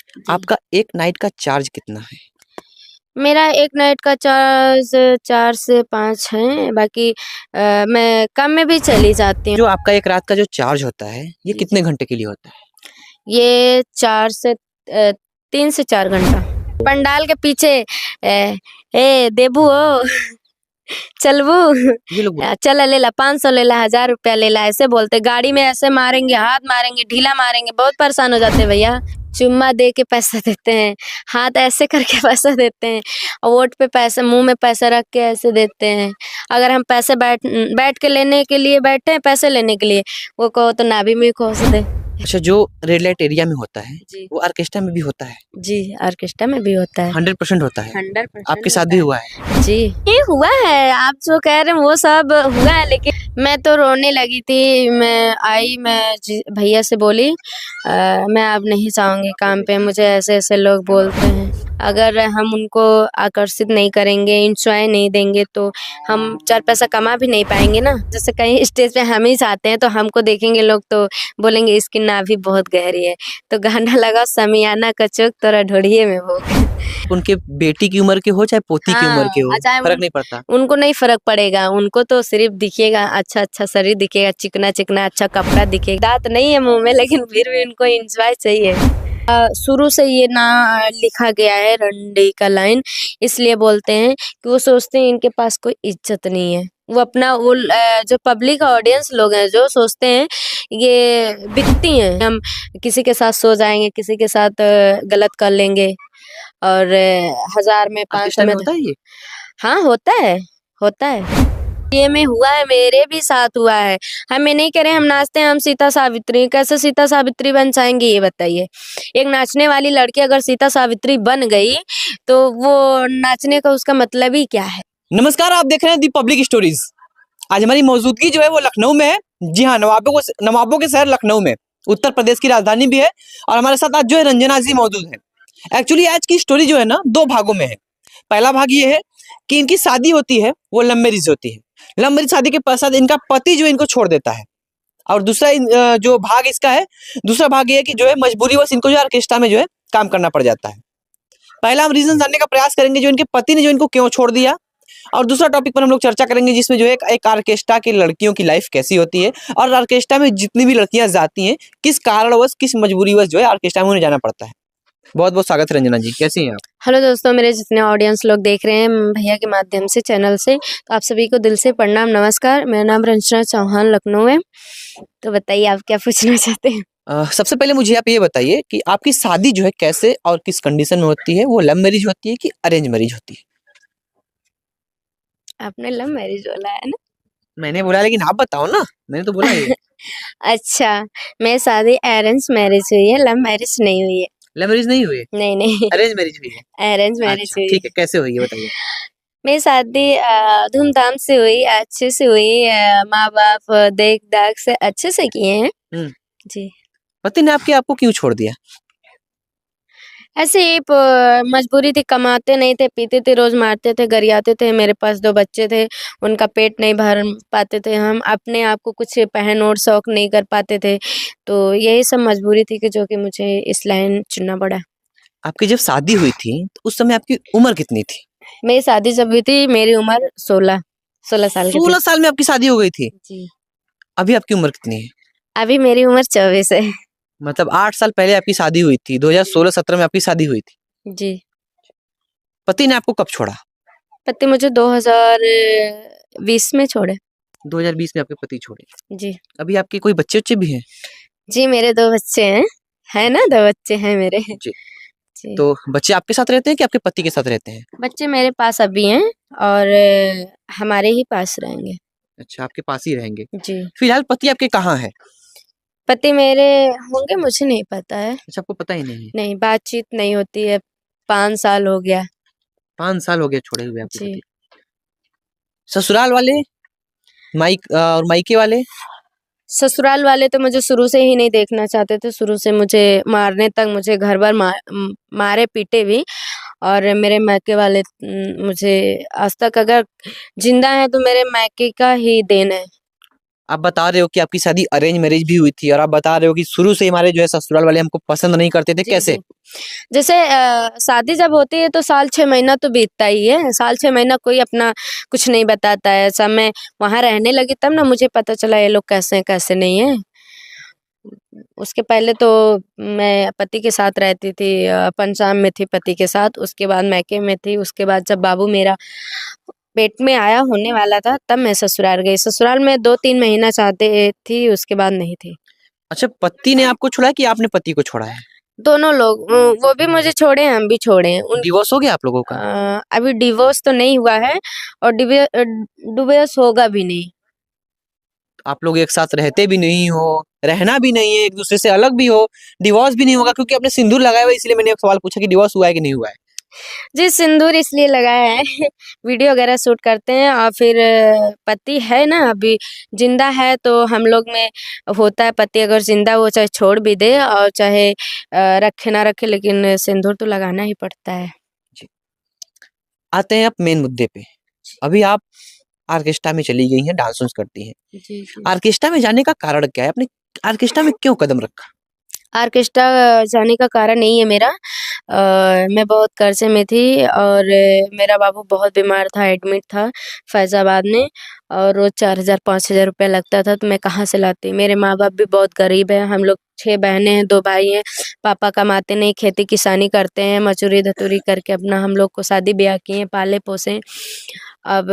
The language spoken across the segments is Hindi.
जी। आपका एक नाइट का चार्ज कितना है? मेरा एक नाइट का चार्ज 4 से 5 है, बाकी मैं कम में भी चली जाती हूँ। जो आपका एक रात का जो चार्ज होता है, ये जी, कितने जी। घंटे के लिए होता है? ये 4 से 3 से 4 घंटा। पंडाल के पीछे ए देबू हो चलबू ये लोग चल ले ला 500 ले ला 1000 रुपया ले ला, ऐसे बोलते। गाड़ी में ऐसे मारेंगे, हाथ मारेंगे, ढीला मारेंगे, बहुत परेशान हो जाते हैं भैया। चुम्मा दे के पैसा देते हैं, हाथ ऐसे करके पैसा देते हैं, और वोट पे पैसे मुंह में पैसा रख के ऐसे देते हैं। अगर हम पैसे बैठ के लेने के लिए बैठे हैं, पैसे लेने के लिए, वो कहो तो नाभि में घोंस दे। अच्छा, जो रेड लाइट एरिया में होता है, जी। वो ऑर्केस्ट्रा में भी होता है? जी, ऑर्केस्ट्रा में भी होता है। 100% होता है? 100% आपके साथ भी हुआ है? जी, ये हुआ है। आप जो कह रहे हैं वो सब हुआ है, लेकिन मैं तो रोने लगी थी। मैं आई, मैं भैया से बोली मैं अब नहीं जाऊंगी काम पे, मुझे ऐसे ऐसे लोग बोलते हैं। अगर हम उनको आकर्षित नहीं करेंगे, इंजॉय नहीं देंगे, तो हम 4 पैसा कमा भी नहीं पाएंगे ना। जैसे कहीं स्टेज पे हम ही जाते हैं तो हमको देखेंगे लोग, तो बोलेंगे इसकी नाभि बहुत गहरी है। तो गाना लगा समियाना का चौक तोरा ढोड़िए में भोग। उनके बेटी की उम्र के हो चाहे पोती की उम्र के हो, चाहे फर्क नहीं पड़ता? उनको नहीं फर्क पड़ेगा। उनको तो सिर्फ दिखेगा अच्छा अच्छा शरीर दिखेगा, चिकना चिकना अच्छा कपड़ा दिखेगा। दांत नहीं है मुंह में, लेकिन फिर भी उनको एंजॉय चाहिए। शुरू से ये ना लिखा गया है रंडी का लाइन, इसलिए बोलते हैं कि वो सोचते हैं इनके पास कोई इज्जत नहीं है। वो अपना वो जो पब्लिक ऑडियंस लोग हैं, जो सोचते हैं ये बिकती हैं, हम किसी के साथ सो जाएंगे, किसी के साथ गलत कर लेंगे, और 1000 में 500 ऑर्केस्ट्रा में में होता है ये? हाँ होता है, होता है। ये में हुआ है, मेरे भी साथ हुआ है। हम ये नहीं कह रहे हम नाचते हैं हम सीता सावित्री, कैसे सीता सावित्री बन जाएंगे ये बताइए। एक नाचने वाली लड़की अगर सीता सावित्री बन गई तो वो नाचने का उसका मतलब ही क्या है। नमस्कार, आप देख रहे हैं दी पब्लिक स्टोरीज। आज हमारी मौजूदगी जो है वो लखनऊ में है। जी हाँ, नवाबों के शहर लखनऊ में, उत्तर प्रदेश की राजधानी भी है। और हमारे साथ आज जो है रंजना जी मौजूद है। एक्चुअली आज की स्टोरी जो है ना, 2 भागों में है। पहला भाग ये है कि इनकी शादी होती है, वो लव मैरिज होती है। लव मैरिज शादी के पश्चात इनका पति जो इनको छोड़ देता है। और दूसरा जो भाग इसका है, दूसरा भाग ये है कि जो है मजबूरीवश इनको जो है ऑर्केस्ट्रा में जो है काम करना पड़ जाता है। पहला हम रीजन जानने का प्रयास करेंगे, जो इनके पति ने जो इनको क्यों छोड़ दिया। और दूसरा टॉपिक पर हम लोग चर्चा करेंगे, जिसमें जो है एक ऑर्केस्ट्रा की लड़कियों की लाइफ कैसी होती है, और ऑर्केस्ट्रा में जितनी भी लड़कियां जाती हैं, किस कारणवश, किस मजबूरीवश जो है ऑर्केस्ट्रा में उन्हें जाना पड़ता है। बहुत बहुत स्वागत है रंजना जी, कैसी हैं आप? हेलो दोस्तों, मेरे जितने ऑडियंस लोग देख रहे हैं भैया के माध्यम से चैनल से, तो आप सभी को दिल से प्रणाम, नमस्कार। मेरा नाम रंजना चौहान लखनऊ है। तो बताइए आप क्या पूछना चाहते हैं। सबसे पहले मुझे आप ये बताइए कि आपकी शादी जो है कैसे और किस कंडीशन में होती है? वो लव मैरिज होती है कि अरेंज मैरिज होती है? आपने लव मैरिज बोला है ना। मैंने बोला, लेकिन आप बताओ ना, मैंने तो बोला ये। अच्छा, मेरी शादी अरेंज मैरिज हुई है, लव मैरिज नहीं हुई है। लव मैरिज नहीं हुई? नहीं नहीं, अरेंज मैरिज हुई है? अरेंज मैरिज अच्छा हुई ठीक है। है, कैसे हुई है बताइए। मेरी शादी धूमधाम से हुई, अच्छे से हुई। माँ बाप देख दाख से अच्छे से किए हैं। हम्म। जी। पति ने आपको क्यों छोड़ दिया? ऐसे ही मजबूरी थी, कमाते नहीं थे, पीते थे, रोज मारते थे, गरियाते थे। मेरे पास 2 बच्चे थे, उनका पेट नहीं भर पाते थे, हम अपने आप को कुछ पहन और शौक नहीं कर पाते थे। तो यही सब मजबूरी थी कि जो कि मुझे इस लाइन चुनना पड़ा। आपकी जब शादी हुई थी तो उस समय आपकी उम्र कितनी थी? मेरी शादी जब हुई थी मेरी उम्र 16 साल की थी। 16 साल में आपकी शादी हो गई थी? जी। अभी आपकी उम्र कितनी है? अभी मेरी उम्र 24 है। मतलब 8 साल पहले आपकी शादी हुई थी, 2016-17 में आपकी शादी हुई थी। जी। पति ने आपको कब छोड़ा? पति मुझे 2020 में छोड़े। 2020 में आपके पति छोड़े। जी। अभी आपके कोई बच्चे भी हैं? जी, मेरे 2 बच्चे हैं। है ना, 2 बच्चे हैं मेरे। जी। जी। तो बच्चे आपके साथ रहते हैं कि आपके पति के साथ रहते हैं? बच्चे मेरे पास अभी हैं, और हमारे ही पास रहेंगे। अच्छा, आपके पास ही रहेंगे। जी। फिलहाल पति आपके कहाँ है? पति मेरे होंगे, मुझे नहीं पता है। अच्छा, आपको पता ही नहीं है? नहीं, बातचीत नहीं होती है, 5 साल हो गया। 5 साल हो गए छोड़े हुए आपके जी। पति। ससुराल वाले, और मायके वाले? ससुराल वाले तो मुझे शुरू से ही नहीं देखना चाहते थे, शुरू से मुझे मारने तक, मुझे घर भर मारे पीटे भी। और मेरे मायके वाले मुझे आज तक अगर जिंदा है तो मेरे मायके का ही देन है। आप बता रहे हो कि आपकी शादी अरेंज मैरिज भी हुई थी और आप बता रहे हो कि शुरू से ही हमारे जो है ससुराल वाले हमको पसंद नहीं करते थे, जी कैसे? जी। जैसे शादी जब होती है तो साल 6 महीना तो बीतता ही है। साल 6 महीना कोई अपना कुछ नहीं बताता है। ऐसा मैं वहां रहने लगी तब ना मुझे पता चला ये लोग कैसे हैं कैसे नहीं है। उसके पहले तो मैं पति के साथ रहती थी, पंजाब में थी पति के साथ। उसके बाद मैके में थी। उसके बाद जब बाबू मेरा पेट में आया होने वाला था तब मैं ससुराल गई। ससुराल में 2-3 महीना चाहते थी, उसके बाद नहीं थी। अच्छा, पति ने आपको छोड़ा कि आपने पति को छोड़ा है? दोनों लोग, वो भी मुझे छोड़े हम भी छोड़े हैं उन। डिवोर्स हो गया आप लोगों का? अभी डिवोर्स तो नहीं हुआ है और डिवोर्स होगा भी नहीं। आप लोग एक साथ रहते भी नहीं हो, रहना भी नहीं है, एक दूसरे से अलग भी हो, डिवोर्स भी नहीं होगा, क्योंकि आपने सिंदूर लगाया हुआ है, इसलिए मैंने एक सवाल पूछा कि डिवोर्स हुआ है कि नहीं हुआ है। जी सिंदूर इसलिए लगाया है वीडियो वगैरह शूट करते हैं और फिर पति है ना अभी जिंदा है तो हम लोग में होता है पति अगर जिंदा हो चाहे छोड़ भी दे और चाहे रखे ना रखे लेकिन सिंदूर तो लगाना ही पड़ता है। जी। आते हैं आप मेन मुद्दे पे। अभी आप ऑर्केस्ट्रा में चली गई हैं, डांस वांस करती हैं। जी जी। ऑर्केस्ट्रा में जाने का कारण क्या है? आपने ऑर्केस्ट्रा में क्यों कदम रखा? ऑर्केस्ट्रा जाने का कारण नहीं है मेरा। मैं बहुत कर्जे में थी और मेरा बाबू बहुत बीमार था, एडमिट था फैज़ाबाद में और रोज़ 4,000-5,000 रुपया लगता था तो मैं कहाँ से लाती। मेरे माँ बाप भी बहुत गरीब हैं, हम लोग 6 बहनें हैं, 2 भाई हैं। पापा कमाते नहीं, खेती किसानी करते हैं, मजूरी धतूरी करके अपना हम लोग को शादी ब्याह किए, पाले पोसे। अब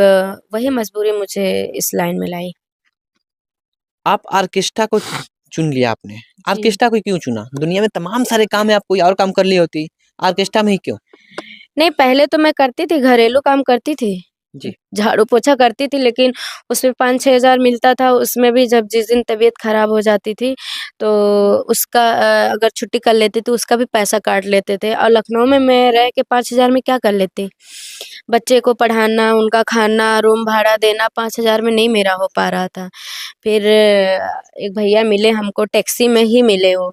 वही मजबूरी मुझे इस लाइन में लाई। आप ऑर्केस्ट्रा को चुन लिया आपने। जी। ऑर्केस्ट्रा को क्यों चुना? दुनिया में तमाम सारे काम है, आप कोई और काम कर ली होती, ऑर्केस्ट्रा में ही क्यों? नहीं पहले तो मैं करती थी, घरेलू काम करती थी। जी। झाड़ू पोछा करती थी लेकिन उसमें 5-6 हज़ार मिलता था। उसमें भी जब जिस दिन तबीयत खराब हो जाती थी तो उसका अगर छुट्टी कर लेती तो उसका भी पैसा काट लेते थे और लखनऊ में मैं रह के 5,000 में क्या कर लेती। बच्चे को पढ़ाना, उनका खाना, रूम भाड़ा देना 5,000 में नहीं मेरा हो पा रहा था। फिर एक भैया मिले हमको, टैक्सी में ही मिले वो।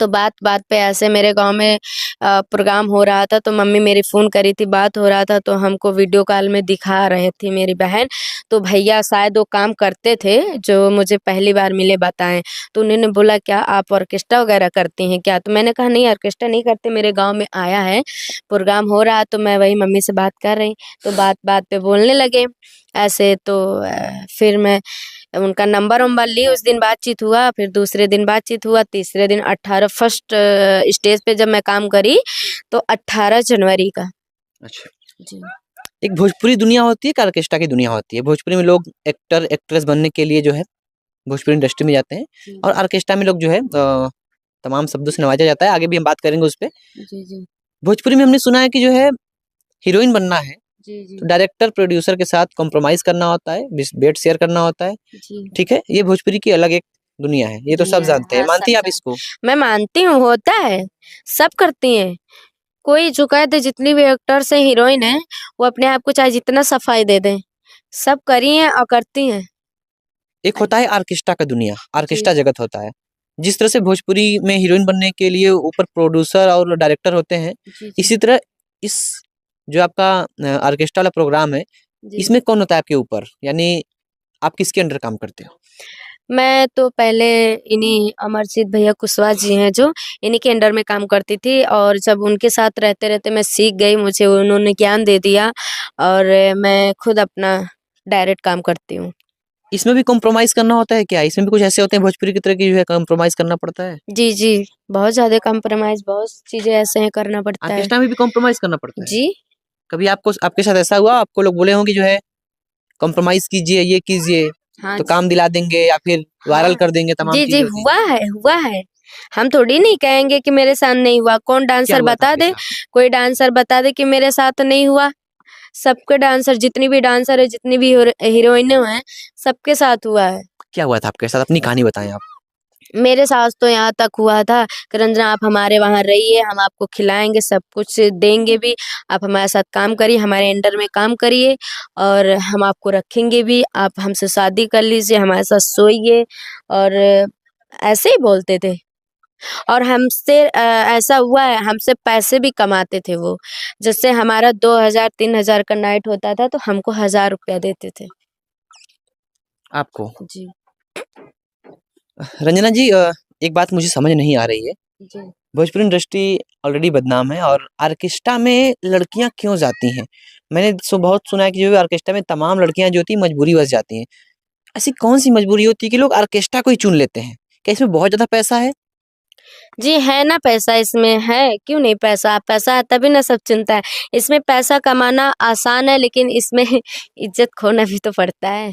तो बात-बात पे ऐसे मेरे गाँव में प्रोग्राम हो रहा था तो मम्मी मेरी फ़ोन करी थी, बात हो रहा था तो हमको वीडियो कॉल में दिखा रहे थी मेरी बहन। तो भैया शायद वो काम करते थे जो मुझे पहली बार मिले बताएँ। तो उन्होंने बोला क्या आप ऑर्केस्ट्रा वगैरह करती हैं क्या? तो मैंने कहा नहीं ऑर्केस्ट्रा नहीं करते, मेरे गाँव में आया है, प्रोग्राम हो रहा है तो मैं वही मम्मी से बात कर रही। तो बात-बात पे बोलने लगे ऐसे तो फिर मैं उनका नंबर-वंबर ली, उस दिन बातचीत हुआ, फिर दूसरे दिन बातचीत हुआ, तीसरे दिन 18 फर्स्ट स्टेज पे जब मैं काम करी तो 18 जनवरी का। अच्छा। जी। एक भोजपुरी दुनिया होती है, एक ऑर्केस्ट्रा की दुनिया होती है। भोजपुरी में लोग एक्टर, एक्ट्रेस बनने के लिए जो है भोजपुरी इंडस्ट्री में जाते हैं जी, और जी। ऑर्केस्ट्रा में लोग जो है तमाम शब्दों से नवाजा जाता है। आगे भी हम बात करेंगे उस पे। जी, जी। भोजपुरी में हमने सुना है कि जो है हीरोइन बनना है जी, जी। तो डायरेक्टर, प्रोड्यूसर के साथ कॉम्प्रोमाइज़ करना होता है, बेड शेयर करना होता है, जी। ठीक है? ये भोजपुरी की अलग एक दुनिया है, ये तो सब दुनिया है, जानते हैं। हाँ, मानती सब हैं आप जान इसको? मैं मानती हूँ होता है, सब करती हैं। कोई झुकाए जितनी भी एक्टर्स हैं, हीरोइन हैं, वो अपने आप को चाहे जितना सफाई दे दें, सब करी हैं और करती हैं। एक होता है ऑर्केस्ट्रा का दुनिया, जी, ऑर्केस्ट्रा जगत होता है। जिस तरह से भोजपुरी में हीरोइन बनने के लिए ऊपर प्रोड्यूसर और डायरेक्टर होते हैं, जी, जी। इसी तरह इस जो आपका ऑर्केस्ट्रा वाला प्रोग्राम है, जी। इसमें कौन होता है आपके ऊपर? यानी आप किसके अंडर काम करते हो? मैं तो पहले इन्हीं अमरजीत भैया कुशवाहा जी हैं जो, इन्हीं के अंडर में काम करती थी और जब उनके साथ रहते-रहते मैं सीख गई, मुझे उन्होंने ज्ञान दे दिया और मैं खुद अपना डायरेक्ट काम करती हूँ। इसमें भी कॉम्प्रोमाइज़ करना होता है क्या? इसमें भी कुछ ऐसे होते हैं भोजपुरी की तरह की जो है कॉम्प्रोमाइज़ करना पड़ता है? जी, जी। बहुत ज़्यादा कॉम्प्रोमाइज़ बहुत चीज़ें ऐसे हैं करना पड़ता है। ऑर्केस्ट्रा में भी कॉम्प्रोमाइज़ करना पड़ता है? जी। कभी आपको आपके साथ ऐसा हुआ, आपको लोग बोले हों कि जो है कॉम्प्रोमाइज़ कीजिए, ये कीजिए, हाँ तो जी। काम दिला देंगे या फिर वायरल हाँ। कर देंगे, तमाम जी, जी, चीज़ें होती हैं। हुआ है, हुआ है। हम थोड़ी नहीं कहेंगे कि मेरे साथ नहीं हुआ, कौन क्या डांसर हुआ था बता आपके दे, साथ? कोई डांसर बता दे कि मेरे साथ नहीं हुआ। सबके डांसर जितनी भी डांसर है, जितनी भी हीरोइनें हैं, सबके साथ हुआ है। क्या हुआ था आपके साथ? अपनी कहानी बताएँ आप। मेरे साथ तो यहाँ तक हुआ था कि रंजना आप हमारे वहाँ रहिए, हम आपको खिलाएँगे, सब कुछ देंगे भी, आप हमारे साथ काम करिए, हमारे अंडर में काम करिए और हम आपको रखेंगे भी, आप हमसे शादी कर लीजिए, हमारे साथ सोइए और ऐसे ही बोलते थे। और हमसे ऐसा हुआ है, हमसे पैसे भी कमाते थे वो। जैसे हमारा 2,000-3,000 का नाइट होता था, तो हमको ₹1,000 देते थे। आपको? जी। रंजना जी, एक बात मुझे समझ नहीं आ रही है। जी। भोजपुरी इंडस्ट्री ऑलरेडी बदनाम है और ऑर्केस्ट्रा में लड़कियां क्यों जाती हैं? मैंने बहुत सुना है कि जो है ऑर्केस्ट्रा में तमाम लड़कियां जो होती हैं मजबूरीवश जाती हैं। ऐसी कौन सी मजबूरी होती है कि लोग ऑर्केस्ट्रा को ही चुन लेते हैं? क्या इसमें बहुत ज्यादा पैसा है? जी, है ना पैसा इसमें है, क्यों नहीं पैसा? पैसा है तभी ना सब चुनता है। इसमें पैसा कमाना आसान है लेकिन इसमें इज़्ज़त खोना भी तो पड़ता है।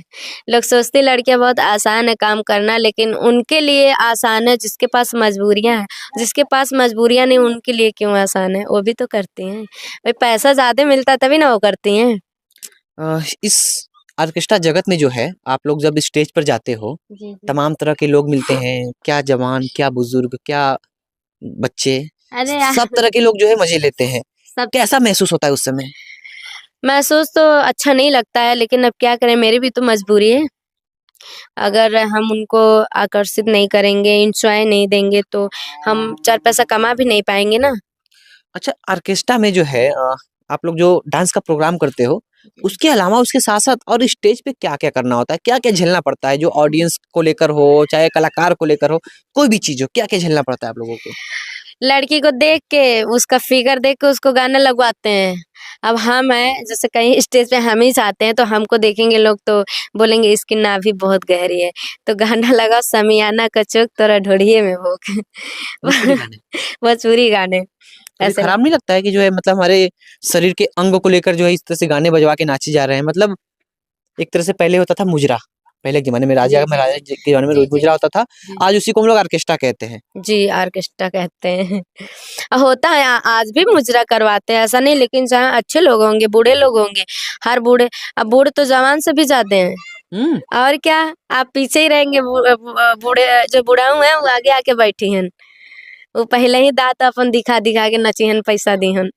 लोग सोचते हैं लड़कियाँ बहुत आसान है काम करना लेकिन उनके लिए आसान है जिसके पास मजबूरियाँ हैं। जिसके पास मजबूरियाँ नहीं उनके लिए क्यों आसान है? वो भी तो करती हैं। भाई पैसा ज़्यादा मिलता है तभी ना वो करती हैं। इस ऑर्केस्ट्रा जगत में जो है, आप लोग जब स्टेज पर जाते हो, जी, जी। तमाम तरह के लोग मिलते हैं, क्या जवान, क्या बुजुर्ग, क्या बच्चे, अरे सब यार तरह के लोग जो है मजे लेते हैं। सब कैसा महसूस होता है उस समय? महसूस तो अच्छा नहीं लगता है लेकिन अब क्या करें मेरी भी तो मजबूरी है। अगर हम उनको आकर्षित नहीं करेंगे, एन्जॉय नहीं देंगे तो हम 4 पैसा कमा भी नहीं पाएँगे ना। अच्छा, ऑर्केस्ट्रा में जो है आप लोग जो डांस का प्रोग्राम करते हो, उसके अलावा उसके साथ-साथ और स्टेज पे क्या-क्या करना होता है? क्या-क्या झेलना पड़ता है? जो ऑडियंस को लेकर हो, चाहे कलाकार को लेकर हो, कोई भी चीज़ हो, क्या-क्या झेलना पड़ता है आप लोगों को? लड़की को देख के, उसका फिगर देख के उसको गाना लगवाते हैं। अब हम हैं, जैसे कहीं स्टेज पे हम ही जाते हैं तो हमको देखेंगे लोग तो बोलेंगे इसकी नाभि बहुत गहरी है। तो गाना लगाओ समियाना का चोक तोरा ढोढ़िए में भोंक। भोजपुरी गाने। भोजपुरी गाने कभी ऐसे। खराब नहीं लगता है कि जो है मतलब हमारे शरीर के अंग को लेकर जो है इस तरह से गाने बजवा के नाचे जा रहे हैं? मतलब एक तरह से पहले होता था मुजरा, पहले के ज़माने में जी, राजा जी, महाराजा जी। के ज़माने में जी, जी। मुजरा होता था, जी, आज जी। उसी को हम लोग ऑर्केस्ट्रा कहते हैं। जी, ऑर्केस्ट्रा कहते हैं। होता है आज भी मुजरा करवाते हैं, ऐसा नहीं लेकिन जहाँ अच्छे लोग होंगे, बूढ़े लोग होंगे, हर बूढ़े अब बूढ़े तो जवान से भी ज़्यादा हैं। हुँ। और क्या, आप पीछे ही रहेंगे बूढ़े जो बुढ़ाऊ हैं वो आगे आके बैठी हन। वो पहले ही दाँत अपन दिखा-दिखा के नचिहन पैसा दिहन।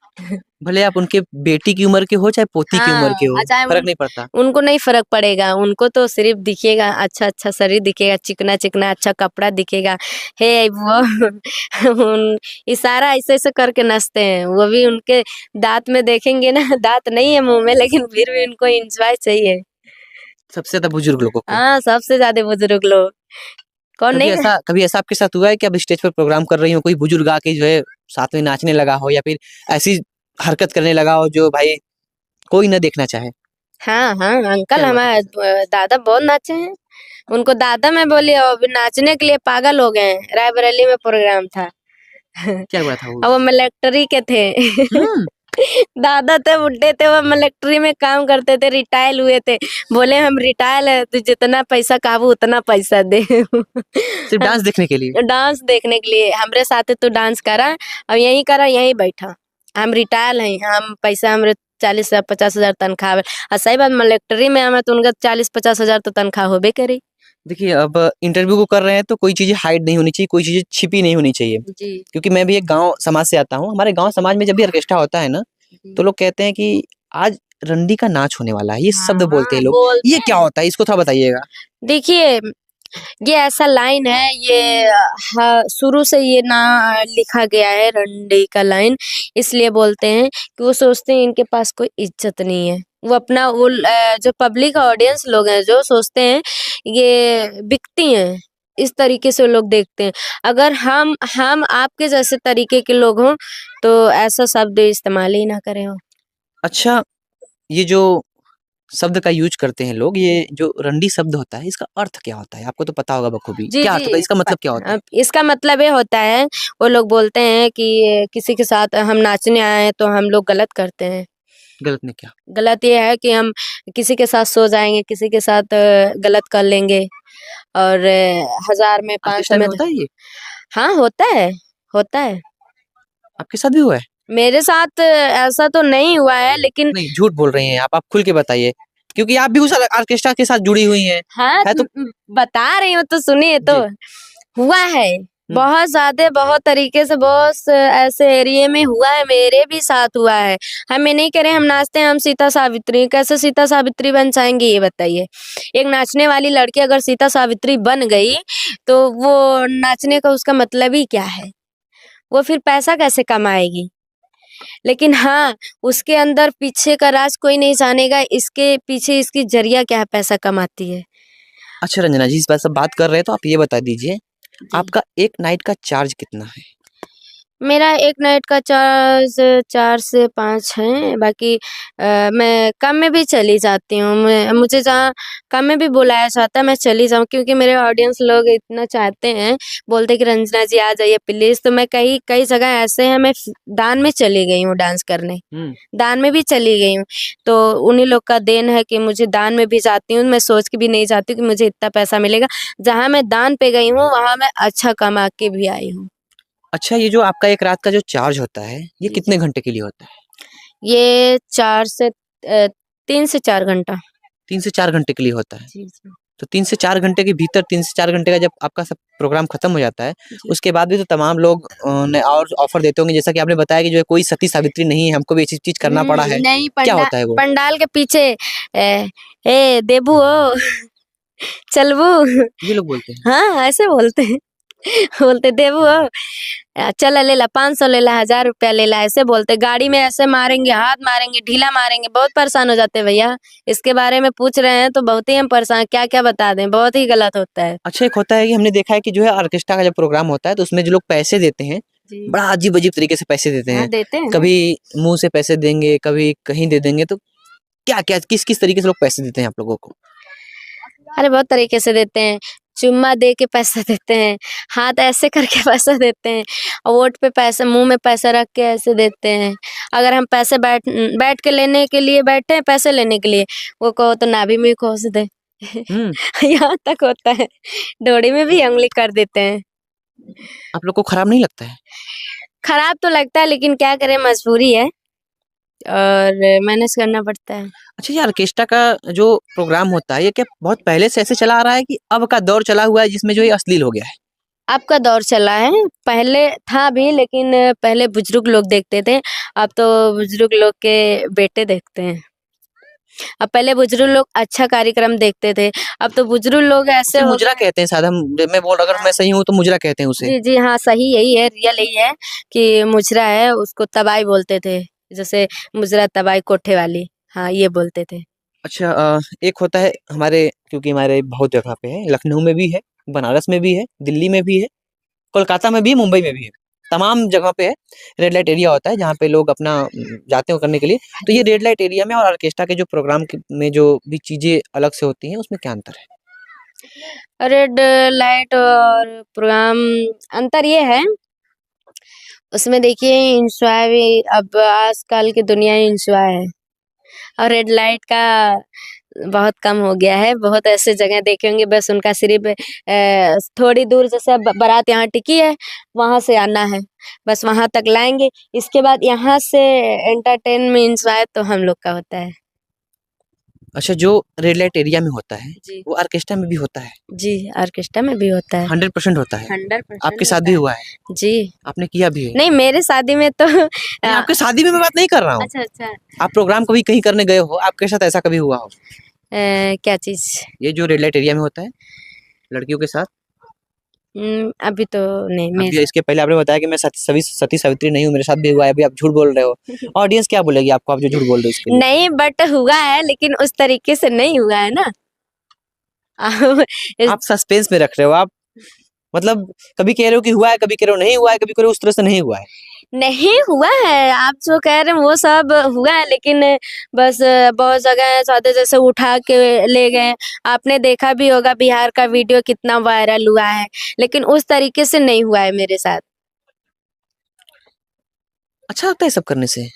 भले आप उनके बेटी की उम्र के हो, चाहे पोती की उम्र के हाँ, हो, चाहे फ़र्क नहीं पड़ता। उनको नहीं फ़र्क पड़ेगा, उनको तो सिर्फ़ दिखेगा अच्छा-अच्छा शरीर दिखेगा, चिकना-चिकना अच्छा कपड़ा दिखेगा। हे वो उन इशारा ऐसे-ऐसे करके नाचते हैं, वो भी उनके दाँत में देखेंगे ना दाँत नहीं है मुँह में लेकिन फिर भी उनको एन्जॉय चाहिए। सबसे ज़्यादा बुजुर्ग लोगों को। हाँ, सबसे ज़्यादा बुजुर्ग लोग। कौन नहीं कभी ऐसा आपके साथ हुआ है कि आप स्टेज पर प्रोग्राम कर रही हो, कोई बुजुर्ग आके जो है साथ में नाचने लगा हो या फिर ऐसी हरकत करने लगा हो जो भाई कोई ना देखना चाहे? हाँ, हाँ, अंकल क्या हुआ था हमारे आपके साथ? दादा बहुत नाचे हैं। उनको दादा मैं बोली और अभी नाचने के लिए पागल हो गए हैं। रायबरेली में प्रोग्राम था। क्या हुआ था और वो उस मिलिट्री के थे। हुँ, दादा थे बुड्ढे थे वो मिलिट्री में काम करते थे रिटायर हुए थे बोले हम रिटायर है तो जितना पैसा काबू उतना पैसा दे सिर्फ़ डांस देखने के लिए? डांस देखने के लिए हमरे साथ तो डांस करा और यहीं करा यहीं बैठा हम रिटायर हैं हम पैसा हमरे 40,000-50,000 तनख्वाह और सही बात मिलिट्री में हमें तो उनका 40-50,000 तो तनख्वाह होबे करी। देखिए, अब इंटरव्यू को कर रहे हैं तो कोई चीज़ें हाइड नहीं होनी चाहिए, कोई चीज़ें छिपी नहीं होनी चाहिए। जी क्योंकि मैं भी एक गाँव समाज से आता हूँ, हमारे गाँव समाज में जब भी ऑर्केस्ट्रा होता है ना, जी। तो लोग कहते हैं कि आज रंडी का नाच होने वाला है, ये हाँ शब्द बोलते हाँ हैं लोग। बोलते ये क्या हैं होता है? इसको थोड़ा बताइएगा। देखिए ये ऐसा लाइन है ये शुरू से ये ना लिखा गया है रंडे का लाइन इसलिए बोलते हैं कि वो सोचते हैं इनके पास कोई इज्जत नहीं है वो अपना जो पब्लिक ऑडियंस लोग हैं जो सोचते हैं ये बिकती हैं इस तरीके से लोग देखते हैं अगर हम आपके जैसे तरीके के लोग हों तो ऐसा शब्द इस्तेमाल ही ना करें हो अच्छा, ये जो शब्द का यूज़ करते हैं लोग, ये जो रंडी शब्द होता है, इसका अर्थ क्या होता है? आपको तो पता होगा बखूबी। जी, क्या अर्थ होता है? जी। इसका मतलब क्या होता है? इसका मतलब ये होता है, वो लोग बोलते हैं कि किसी के साथ हम नाचने आए हैं तो हम लोग गलत करते हैं। गलत में क्या? गलत ये है कि हम किसी के साथ सो जाएँगे, किसी के साथ गलत कर लेंगे और 1000 में 500 ऑर्केस्ट्रा में में होता है ये? हाँ, होता है, होता है। आपके साथ भी हुआ है? मेरे साथ ऐसा तो नहीं हुआ है लेकिन नहीं, झूठ बोल रही हैं आप खुल के बताइए। क्योंकि आप भी उस ऑर्केस्ट्रा के साथ जुड़ी हुई हैं। हाँ, है तो बता रही हूँ तो सुनिए तो। जी। हुआ है, हुँ। बहुत ज़्यादा बहुत तरीके से बहुत ऐसे एरिये में हुआ है, मेरे भी साथ हुआ है। हम ये नहीं कह रहे हम नाचते हैं, हम सीता सावित्री, कैसे सीता सावित्री बन जाएँगी ये बताइए? एक नाचने वाली लड़की अगर सीता सावित्री बन गई, तो वो नाचने का उसका मतलब ही क्या है? वो फिर पैसा कैसे कमाएगी? लेकिन हाँ, उसके अंदर पीछे का राज कोई नहीं जानेगा, इसके पीछे इसकी ज़रिया क्या है पैसा कमाती है। अच्छा रंजना जी, इस बात सब बात कर रहे हैं तो आप ये बता दीजिए, आपका एक नाइट का चार्ज कितना है? मेरा एक नाइट का चार्ज 4 से 5 है। बाकी मैं कम में भी चली जाती हूँ। मुझे जहाँ कम में भी बुलाया जाता है मैं चली जाऊँ, क्योंकि मेरे ऑडियंस लोग इतना चाहते हैं, बोलते हैं कि रंजना जी आ जाइए प्लीज़। तो मैं कई जगह ऐसे हैं, मैं दान में चली गई हूँ डांस करने, दान में भी चली गई हूँ। तो उन्हीं लोग का देन है कि मुझे दान में भी जाती हूँ, मैं सोच के भी नहीं जाती हूँ कि मुझे इतना पैसा मिलेगा। जहाँ मैं दान पे गई हूँ वहाँ मैं अच्छा कमा के भी आई हूँ। अच्छा, ये जो आपका एक रात का जो चार्ज होता है, ये जी, कितने घंटे के लिए होता है? ये 4 से 3 से 4 घंटा। 3 से 4 घंटे के लिए होता है। जी, जी। तो 3 से 4 घंटे के भीतर 3 से 4 घंटे का जब आपका सब प्रोग्राम खत्म हो जाता है, जी। उसके बाद भी तो तमाम लोग ने और ऑफ़र देते होंगे, जैसा कि आपने बताया कि जो है कोई सती सावित्री नहीं है, हमको भी ये चीज़ करना पड़ा है। नहीं, क्या होता है वो? पंडाल के पीछे ए देबू ओ चलबू। ये लोग बोलते हैं। हाँ, ऐसे बोलते हैं। बोलते देबू हो चल ले ला 500 ले ला, 1000 रुपया ले ला, ऐसे बोलते। गाड़ी में ऐसे मारेंगे, हाथ मारेंगे, ढीला मारेंगे, बहुत परेशान हो जाते हैं भैया। इसके बारे में पूछ रहे हैं तो बहुत ही हम परेशान, क्या-क्या बता दें, बहुत ही गलत होता है। अच्छा, एक होता है कि हमने देखा है कि जो है ऑर्केस्ट्रा का जब प्रोग्राम होता है, तो उसमें जो लोग पैसे देते हैं, जी। बड़ा अजीब-अजीब तरीके से पैसे देते हाँ, हैं। देते हैं ना। कभी मुँह से पैसे देंगे, कभी कहीं दे देंगे, तो क्या-क्या किस-किस तरीके से लोग पैसे देते हैं आप लोगों को? अरे बहुत तरीके से देते हैं। चुम्मा दे के पैसा देते हैं, हाथ ऐसे करके पैसा देते हैं, और वोट पे पैसे मुँह में पैसा रख के ऐसे देते हैं। अगर हम पैसे बैठ के लेने के लिए बैठे हैं, पैसे लेने के लिए, वो कहो तो नाभि में घोंस दे। हुँ, यहाँ तक होता है, डोरी में भी उँगली कर देते हैं। आप लोग को खराब नहीं लगता है? खराब तो लगता है, लेकिन क्या करें, मजबूरी है और मैनेज करना पड़ता है। अच्छा, ये ऑर्केस्ट्रा का जो प्रोग्राम होता है, ये क्या बहुत पहले से ऐसे चला आ रहा है कि अब का दौर चला हुआ है जिसमें जो ये अश्लील हो गया है? अब का दौर चला है, पहले था भी, लेकिन पहले बुजुर्ग लोग देखते थे, अब तो बुजुर्ग लोग के बेटे देखते हैं। अब पहले बुजुर्ग लोग अच्छा कार्यक्रम देखते थे, अब तो बुजुर्ग लोग ऐसे उसे हो मुजरा गए। कहते हैं शायद, हम मैं बोल अगर मैं सही हूँ तो मुजरा कहते हैं उसे। जी, जी, हाँ, सही यही है, रियल यही है कि मुजरा है, उसको तबाई बोलते थे। जैसे मुजरा तबाई कोठे वाली, हाँ, ये बोलते थे। अच्छा, एक होता है हमारे, क्योंकि हमारे बहुत जगह पे है, लखनऊ में भी है, बनारस में भी है, दिल्ली में भी है, कोलकाता में भी है, मुंबई में भी है। तमाम जगह पे है, रेड लाइट एरिया होता है जहाँ पे लोग अपना जाते हैं करने के लिए। तो ये रेड लाइट एरिया में और ऑर्केस्ट्रा के जो प्रोग्राम में जो भी चीज़ें अलग से होती हैं, उसमें क्या अंतर है? रेड लाइट और प्रोग्राम, अंतर ये है, उसमें देखिए एन्जॉय भी, अब आजकल की दुनिया एन्जॉय है, और रेड लाइट का बहुत कम हो गया है। बहुत ऐसे जगह देखे होंगे, बस उनका सिर्फ थोड़ी दूर, जैसे अब बारात यहाँ टिकी है, वहाँ से आना है, बस वहाँ तक लाएँगे। इसके बाद यहाँ से एंटरटेनमेंट एन्जॉय तो हम लोग का होता है। अच्छा, जो रेड लाइट एरिया में होता है, जी, वो ऑर्केस्ट्रा में भी होता है? जी, ऑर्केस्ट्रा में भी होता है। 100% होता है? 100% आपके साथ होता भी है। हुआ है? जी। आपने किया भी है? नहीं, मेरे शादी में तो नहीं, आपके शादी में मैं बात नहीं कर रहा हूँ। अच्छा, अच्छा। आप प्रोग्राम कभी कहीं करने गए हो, आपके साथ ऐसा कभी हुआ हो? क्या चीज़? ये जो रेड लाइट एरिया में होता है, लड़कियों के साथ? अभी तो नहीं, मेरे अभी साथ। इसके पहले आपने बताया कि मैं सती सावित्री नहीं हूँ, मेरे साथ भी हुआ है, अभी आप झूठ बोल रहे हो। ऑडियंस क्या बोलेगी आपको, आप जो झूठ बोल रहे हो इसके लिए? नहीं, बट हुआ है, लेकिन उस तरीके से नहीं हुआ है ना। इस आप सस्पेंस में रख रहे हो आप, मतलब कभी कह रहे हो कि हुआ है, कभी कह रहे हो नहीं हुआ है, कभी कह रहे हो उस तरह से नहीं हुआ है। नहीं हुआ है, आप जो कह रहे हैं वो सब हुआ है, लेकिन बस बहुत जगह सादे जैसे उठा के ले गए। आपने देखा भी होगा बिहार का वीडियो कितना वायरल हुआ है, लेकिन उस तरीके से नहीं हुआ है मेरे साथ। अच्छा लगता है सब करने से?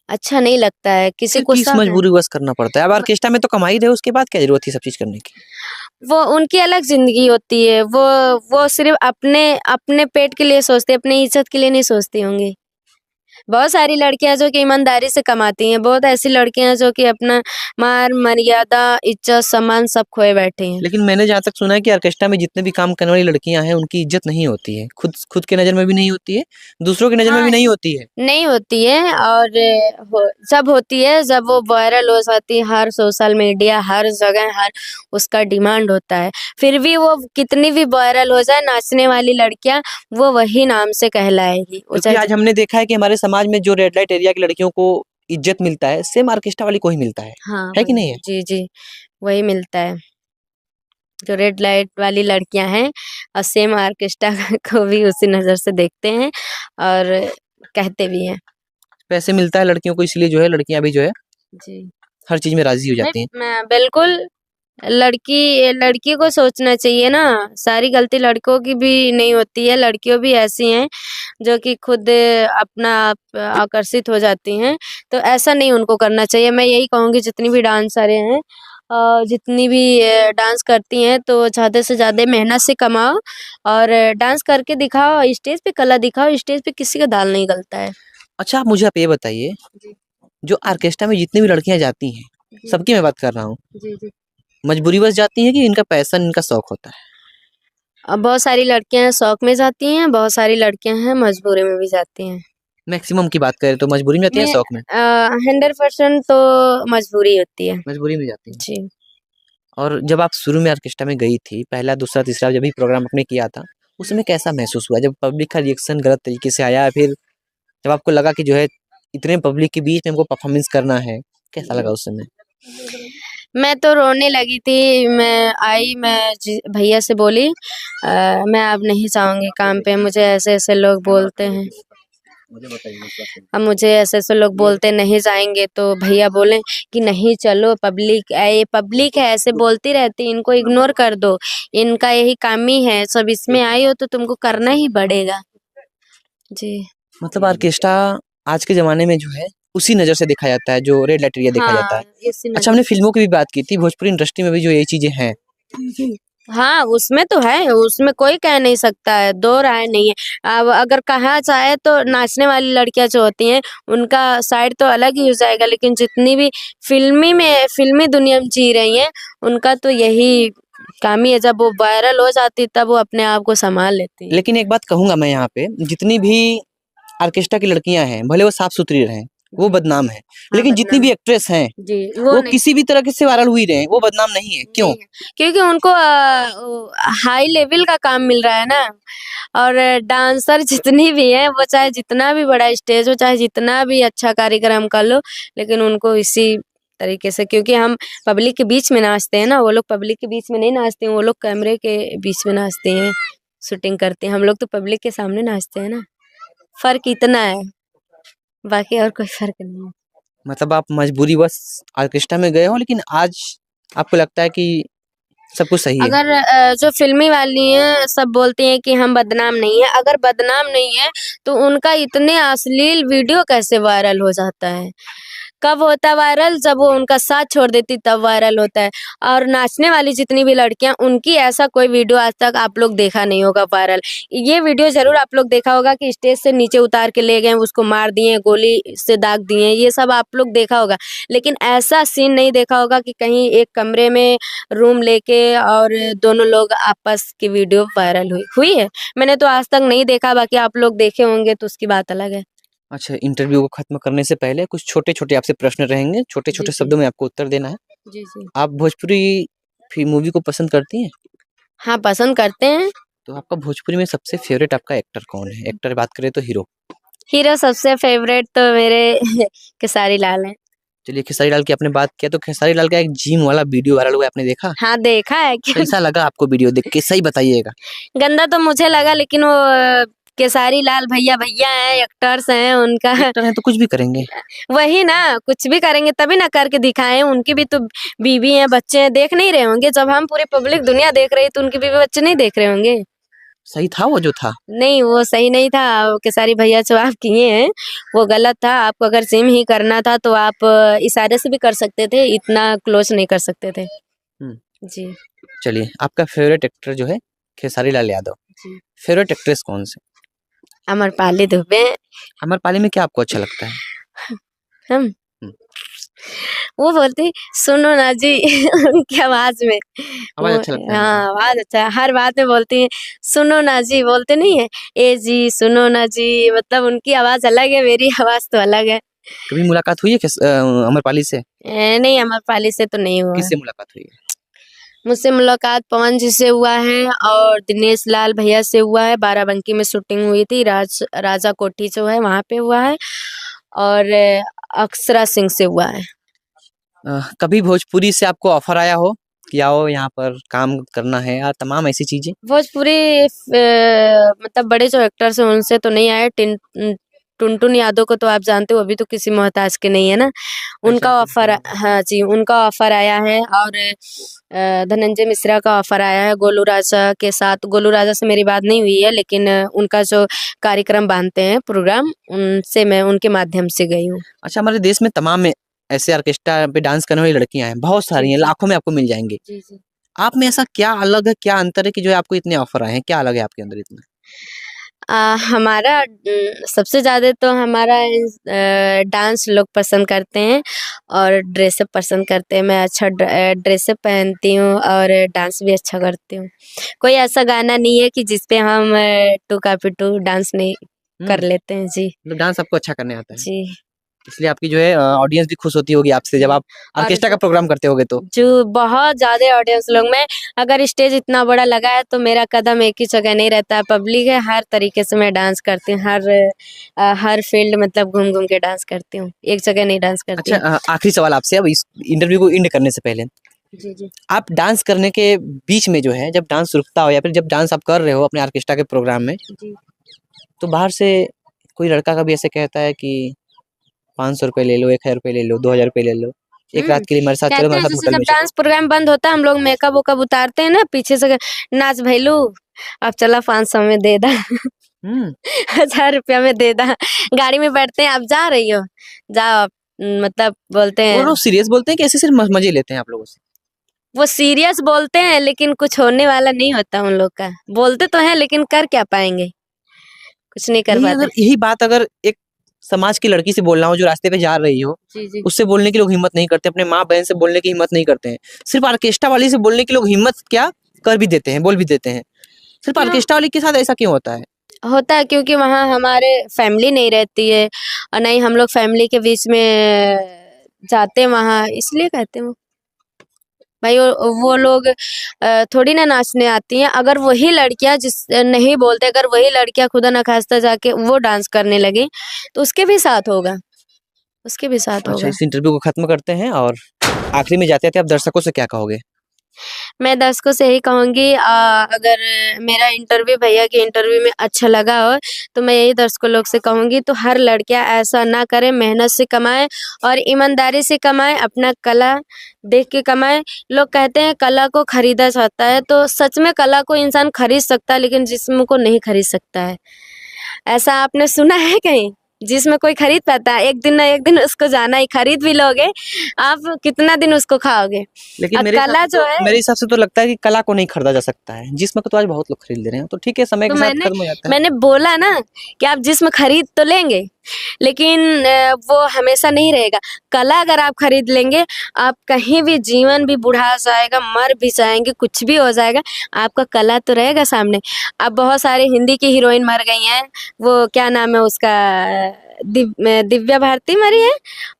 अच्छा नहीं लगता है, किसी फिर को किस शक है। मजबूरीवश करना पड़ता है? अब ऑर्केस्ट्रा में तो कमा ही रहे हो, उसके बाद क्या जरूरत थी सब चीज करने की? वो उनकी अलग ज़िंदगी होती है, वो सिर्फ़ अपने अपने पेट के लिए सोचती है, अपनी इज़्ज़त के लिए नहीं सोचती होंगी। बहुत सारी लड़कियाँ जो कि ईमानदारी से कमाती हैं, बहुत ऐसी लड़कियाँ हैं जो कि अपना मान, मर्यादा, इज़्ज़त, सम्मान सब खोए बैठी हैं। लेकिन मैंने जहाँ तक सुना है कि ऑर्केस्ट्रा में जितने भी काम करने वाली लड़कियां हैं, उनकी इज्जत नहीं होती है, खुद खुद के नजर में भी नहीं होती है, दूसरों की नजर में हाँ, भी नहीं होती है। नहीं होती है, और जब होती है, जब वो वायरल हो जाती है, हर सोशल मीडिया, हर जगह, हर उसका डिमांड होता है। फिर भी वो कितनी भी वायरल हो जाए, नाचने वाली लड़कियाँ, वो वही नाम से कहलाएगी। वो क्योंकि चाहे आज हमने देखा है कि हमारे समाज में जो रेड लाइट एरिया की लड़कियों को इज्जत मिलता है, सेम ऑर्केस्ट्रा वाली को ही मिलता हाँ, है कि वही। नहीं है? जी, जी, वही मिलता है। जो रेड लाइट वाली लड़कियां हैं, और सेम ऑर्केस्ट्रा को भी उसी नज़र से देखते हैं और कहते भी हैं। पैसे मिलता है लड़कियों को, इसलिए जो है लड़कियां भी जो है जी। हर चीज में राजी हो नहीं, जाती हैं। मैं बिल्कुल, लड़की को सोचना चाहिए ना, सारी गलती लड़कों की भी नहीं होती है, लड़कियों भी ऐसी हैं जो कि खुद अपना आप आकर्षित हो जाती हैं, तो ऐसा नहीं उनको करना चाहिए। मैं यही कहूँगी जितनी भी डांसरें हैं, जितनी भी डांस करती हैं, तो ज़्यादा से ज़्यादा मेहनत से कमाओ और डांस करके दिखाओ, स्टेज पे कला दिखाओ, स्टेज पे किसी का दाल नहीं गलता है। अच्छा, आप ये बताइए, जी। जो ऑर्केस्ट्रा में जितनी भी लड़कियां जाती हैं, जी। सबकी मैं बात कर रहा हूँ, जी, जी। मजबूरी बस जाती है कि इनका पैशन, इनका शौक होता है? अब बहुत सारी लड़कियां शौक में जाती हैं, बहुत सारी लड़कियां हैं मजबूरी में भी जाती हैं। मैक्सिमम की बात करें तो मजबूरी में जाती है, मैं शौक में? 100% तो मजबूरी होती है। मजबूरी में जाती है। जी। और जब आप शुरू में ऑर्केस्ट्रा में गई थी, पहला, दूसरा, तीसरा जब भी प्रोग्राम आपने किया था, उस समय कैसा महसूस हुआ? जब पब्लिक का रिएक्शन गलत तरीके से आया, फिर जब आपको लगा कि जो है इतने पब्लिक के बीच में हमको परफॉर्मेंस करना है, कैसा लगा उस समय? मैं तो रोने लगी थी। मैं भैया से बोली, मैं अब नहीं जाऊंगी काम पे, मुझे ऐसे ऐसे लोग बोलते हैं, अब मुझे ऐसे ऐसे लोग बोलते नहीं जाएंगे, तो भैया बोले कि नहीं चलो, पब्लिक ये पब्लिक है, ऐसे बोलती रहती, इनको इग्नोर कर दो, इनका यही काम ही है, सब इसमें आई हो तो तुमको करना ही पड़ेगा। जी। मतलब ऑर्केस्ट्रा आज के ज़माने में जो है, उसी नज़र से देखा जाता है, जो रेड लाइट एरिया देखा जाता है। हाँ, इसी अच्छा, नजर हमने से। फ़िल्मों की भी बात की थी, भोजपुरी इंडस्ट्री में भी जो ये चीज़ें हैं। हाँ, उसमें तो है, उसमें कोई कह नहीं सकता है, दो राय नहीं है। अब अगर कहा जाए तो नाचने वाली लड़कियां जो होती हैं, उनका साइड तो अलग ही हो जाएगा, लेकिन जितनी भी फिल्मी दुनिया में जी रही हैं, उनका तो यही काम ही है, जब वो वायरल हो जाती तब वो अपने आप को संभाल लेती हैं। लेकिन एक बात कहूँगा मैं यहाँ पे, जितनी भी ऑर्केस्ट्रा की लड़कियाँ हैं, भले वो साफ-सुथरी रहें, वो बदनाम हैं। हाँ, लेकिन जितनी बदनाम। भी एक्ट्रेस हैं, जी, वो वो नहीं, किसी भी तरह से वायरल हुई रहें, वो बदनाम नहीं है। क्यों? नहीं है, क्योंकि उनको हाई लेवल का काम मिल रहा है ना, और डांसर जितनी भी है, वो चाहे जितना भी बड़ा स्टेज हो, चाहे जितना भी अच्छा कार्यक्रम कर लो, लेकिन उनको इसी तरीके से, क्योंकि हम पब्लिक के बीच में नाचते हैं ना, वो लोग पब्लिक के बीच में नहीं नाचते हैं, वो लोग कैमरे के बीच में नाचते हैं, शूटिंग करते हैं, हम लोग तो पब्लिक के सामने नाचते हैं ना, फर्क इतना है, बाकी और कोई फर्क नहीं है। मतलब आप मजबूरीवश ऑर्केस्ट्रा में गए हो, लेकिन आज आपको लगता है कि सब कुछ सही है। अगर जो फिल्मी वाली हैं सब बोलती हैं कि हम बदनाम नहीं है, अगर बदनाम नहीं है तो उनका इतने अश्लील वीडियो कैसे वायरल हो जाता है? कब होता है वायरल? जब वो उनका साथ छोड़ देती तब वायरल होता है। और नाचने वाली जितनी भी लड़कियां, उनकी ऐसा कोई वीडियो आज तक आप लोग देखा नहीं होगा वायरल। ये वीडियो जरूर आप लोग देखा होगा कि स्टेज से नीचे उतार के ले गए, उसको मार दिए, गोली से दाग दिए, ये सब आप लोग देखा होगा, लेकिन ऐसा सीन नहीं देखा होगा कि कहीं एक कमरे में रूम लेके और दोनों लोग आपस की वीडियो वायरल हुई है। मैंने तो आज तक नहीं देखा, बाकी आप लोग देखे होंगे तो उसकी बात अलग है। अच्छा, इंटरव्यू को खत्म करने से पहले कुछ छोटे-छोटे आपसे प्रश्न रहेंगे, जी, छोटे-छोटे जी। शब्दों में आपको उत्तर देना है। जी, जी। आप भोजपुरी मूवी को पसंद करती हैं? हाँ, पसंद करते हैं। तो आपका भोजपुरी में सबसे फेवरेट आपका एक्टर कौन है? एक्टर बात करें तो हीरो। हीरो सबसे फेवरेट तो मेरे खेसारी लाल हैं। चलिए, खेसारी लाल की आपने बात किया, तो खेसारी लाल का एक जिम वाला वीडियो वायरल हुआ है, आपने देखा? हाँ, देखा है क्यों। कैसा लगा आपको वीडियो देख के? सही बताइएगा। गंदा तो मुझे लगा, लेकिन वो खेसारी लाल भैया भैया हैं, एक्टर्स हैं, उनका एक्टर हैं तो कुछ भी करेंगे। वही ना, कुछ भी करेंगे तभी ना करके दिखाएं, उनकी भी तो बीवी हैं, बच्चे हैं, देख नहीं रहे होंगे? जब हम पूरी पब्लिक दुनिया देख रही है तो उनकी बीवी बच्चे नहीं देख रहे होंगे? सही था वो जो था? नहीं, वो सही नहीं था। खेसारी भैया जो आप किए हैं वो गलत था। आपको अगर जिम ही करना था तो आप इशारे से भी कर सकते थे, इतना क्लोज नहीं कर सकते थे। हुँ। जी। चलिए, आपका फेवरेट एक्टर जो है खेसारी लाल यादव। जी। फेवरेट एक्ट्रेस कौन सी? अमरपाली दुबे। अमरपाली में क्या आपको अच्छा लगता है? हम हुँ। वो बोलती सुनो ना जी उनकी आवाज में, आवाज़ वो अच्छा लगता है उनका। हाँ, आवाज अच्छा है, हर बात में बोलती है सुनो ना जी, बोलते नहीं है ए जी सुनो ना जी, मतलब उनकी आवाज अलग है, मेरी आवाज तो अलग है। कभी मुलाकात हुई है अमरपाली से? नहीं, अमरपाली से तो नहीं हुआ है। किससे मुलाकात हुई है? मुझसे मुलाकात पवन जी से हुआ है और दिनेश लाल भैया से हुआ है। बाराबंकी में शूटिंग हुई थी, राजा कोठी जो है वहाँ पे हुआ है, और अक्षरा सिंह से हुआ है। कभी भोजपुरी से आपको ऑफर आया हो कि आओ यहाँ पर काम करना है या तमाम ऐसी चीजें? भोजपुरी मतलब बड़े जो एक्टर्स हैं उनसे तो नहीं आए। टुनटुन यादव को तो आप जानते हो, अभी तो किसी मोहताज के नहीं है ना। उनका ऑफर, हाँ जी, उनका ऑफर आया है। और धनंजय मिश्रा का ऑफर आया है गोलू राजा के साथ। गोलू राजा से मेरी बात नहीं हुई है, लेकिन उनका जो कार्यक्रम बांधते हैं प्रोग्राम, उनसे मैं उनके माध्यम से गई हूँ। अच्छा, हमारे देश में तमाम ऐसे ऑर्केस्ट्रा पे डांस करने वाली लड़कियां हैं, बहुत सारी हैं, लाखों में आपको मिल जाएंगी। जी जी। आप में ऐसा क्या अलग है, क्या अंतर है कि जो आपको इतने ऑफर आए हैं? क्या अलग है आपके अंदर इतना? हमारा सबसे ज़्यादा तो हमारा डांस लोग पसंद करते हैं और ड्रेसअप पसंद करते हैं। मैं अच्छा ड्रेसअप पहनती हूँ और डांस भी अच्छा करती हूँ। कोई ऐसा गाना नहीं है कि जिस पे हम टू कापी टू डांस नहीं कर लेते हैं। जी मतलब डांस आपको अच्छा करने आता है, जी। इसलिए आपकी जो है ऑडियंस भी खुश होती होगी आपसे जब आप और ऑर्केस्ट्रा का प्रोग्राम करते होगे तो। जो बहुत ज़्यादा ऑडियंस लोग में, अगर स्टेज इतना बड़ा लगा है तो मेरा कदम एक ही जगह नहीं रहता है। पब्लिक है, हर तरीके से मैं डांस करती हूँ। हर फील्ड मतलब घूम घूम के डांस करती हूँ, एक जगह नहीं डांस करती। अच्छा, आखिरी सवाल आपसे अब इस इंटरव्यू को एंड करने से पहले। जी जी। आप डांस करने के बीच में जो है, जब डांस रुकता हो या फिर जब डांस आप कर रहे हो अपने ऑर्केस्ट्रा के प्रोग्राम में, जी। तो बाहर से कोई लड़का कभी ऐसे कहता है कि 500 रुपये ले लो, 1000 रुपये ले लो, 2000 रुपये ले लो, एक रात के लिए मेरे साथ चलो, कहते मेरे हैं, साथ जैसे होटल जब में चलो? डांस प्रोग्राम बंद होता है हम लोग मेकअप वेकअप उतारते हैं ना, पीछे से नाच भैलू, अब चला 500 में दे दा, 1000 रुपया में दे दा। गाड़ी में बैठते हैं, आप जा रही हो, जाओ आप, मतलब बोलते वो हैं। लोग सीरियस बोलते हैं कि ऐसे सिर्फ मजे लेते हैं आप लोगों से? वो सीरियस बोलते हैं लेकिन कुछ होने वाला नहीं होता उन लोग का। बोलते तो हैं लेकिन कर क्या पाएंगे, कुछ नहीं कर पाते। यही बात अगर एक समाज की लड़की से बोलना हो जो रास्ते पे जा रही हो, जी जी। उससे बोलने की लोग हिम्मत नहीं करते, अपने माँ बहन से बोलने की हिम्मत नहीं करते हैं। सिर्फ ऑर्केस्ट्रा वाली से बोलने की लोग हिम्मत क्या कर भी देते हैं, बोल भी देते हैं। सिर्फ ऑर्केस्ट्रा वाली के साथ ऐसा क्यों होता है? होता है क्योंकि वहाँ हमारे फैमिली नहीं रहती है और नहीं हम लोग फैमिली के बीच में जाते हैं वहाँ, इसलिए कहते हैं। भाई वो लोग थोड़ी ना नाचने आती हैं। अगर वही लड़कियां जिस नहीं बोलते, अगर वही लड़कियां खुदा न खास्ता जाके वो डांस करने लगे तो उसके भी साथ होगा, उसके भी साथ अच्छा, होगा। इस इंटरव्यू को खत्म करते हैं और आखिरी में जाते थे, आप दर्शकों से क्या कहोगे? मैं दर्शकों से यही कहूँगी, अगर मेरा इंटरव्यू भैया के इंटरव्यू में अच्छा लगा हो तो मैं यही दर्शकों लोग से कहूँगी, तो हर लड़कियां ऐसा ना करें, मेहनत से कमाएं और ईमानदारी से कमाएं, अपना कला देख के कमाएं। लोग कहते हैं कला को खरीदा जाता है, तो सच में कला को इंसान खरीद सकता है लेकिन जिस्म को नहीं खरीद सकता है। ऐसा आपने सुना है कहीं? जिसमें कोई खरीद पाता है? एक दिन ना एक दिन उसको जाना ही, खरीद भी लोगे आप, कितना दिन उसको खाओगे? लेकिन कला जो है, मेरे हिसाब से तो लगता है कि कला को नहीं खरीदा जा सकता है, जिसम को तो आज बहुत लोग खरीद ले रहे हैं। तो ठीक है, समय तो के साथ खत्म हो जाता है। मैंने बोला ना कि आप जिस्म खरीद तो लेंगे लेकिन वो हमेशा नहीं रहेगा। कला अगर आप खरीद लेंगे, आप कहीं भी, जीवन भी बुढ़ा जाएगा, मर भी जाएंगे, कुछ भी हो जाएगा, आपका कला तो रहेगा सामने। अब बहुत सारे हिंदी की हीरोइन मर गई हैं, वो क्या नाम है उसका, दिव्या भारती मरी है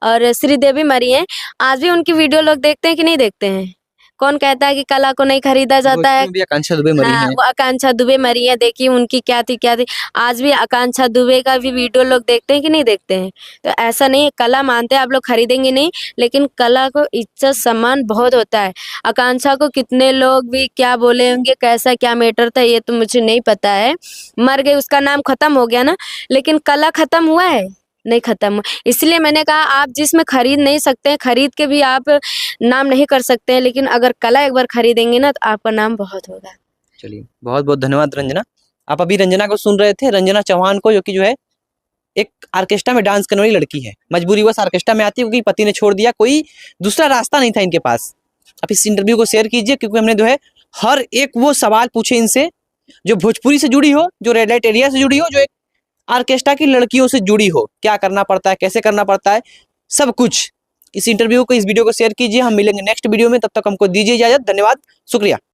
और श्रीदेवी मरी है। आज भी उनकी वीडियो लोग देखते हैं कि नहीं देखते हैं? कौन कहता है कि कला को नहीं खरीदा जाता है? भी आकांक्षा दुबे मरी हाँ, है। वो आकांक्षा दुबे मरी है, देखिए उनकी क्या थी। आज भी आकांक्षा दुबे का भी वीडियो लोग देखते हैं कि नहीं देखते हैं? तो ऐसा नहीं है, कला मानते हैं आप लोग खरीदेंगे नहीं, लेकिन कला को इज्जत सम्मान बहुत होता है। आकांक्षा को कितने लोग भी क्या बोले होंगे, कैसा क्या मैटर था, ये तो मुझे नहीं पता है। मर गई, उसका नाम खत्म हो गया ना, लेकिन कला खत्म हुआ है? नहीं खत्म। इसलिए मैंने कहा आप जिसमें खरीद नहीं सकते हैं, खरीद के भी आप नाम नहीं कर सकते हैं, लेकिन अगर कला एक बार खरीदेंगे ना तो आपका नाम बहुत होगा। चलिए, बहुत बहुत धन्यवाद रंजना। आप अभी रंजना को सुन रहे थे, रंजना चौहान को, जो कि जो है एक ऑर्केस्ट्रा में डांस करने वाली लड़की है। मजबूरीवश ऑर्केस्ट्रा में आती है क्योंकि पति ने छोड़ दिया, कोई दूसरा रास्ता नहीं था इनके पास। आप इस इंटरव्यू को शेयर कीजिए क्योंकि हमने जो है हर एक वो सवाल पूछे इनसे जो भोजपुरी से जुड़ी हो, जो रेड लाइट एरिया से जुड़ी हो, जो एक ऑर्केस्ट्रा की लड़कियों से जुड़ी हो, क्या करना पड़ता है, कैसे करना पड़ता है, सब कुछ। इस इंटरव्यू को, इस वीडियो को शेयर कीजिए। हम मिलेंगे नेक्स्ट वीडियो में, तब तक हमको दीजिए इजाजत। धन्यवाद, शुक्रिया।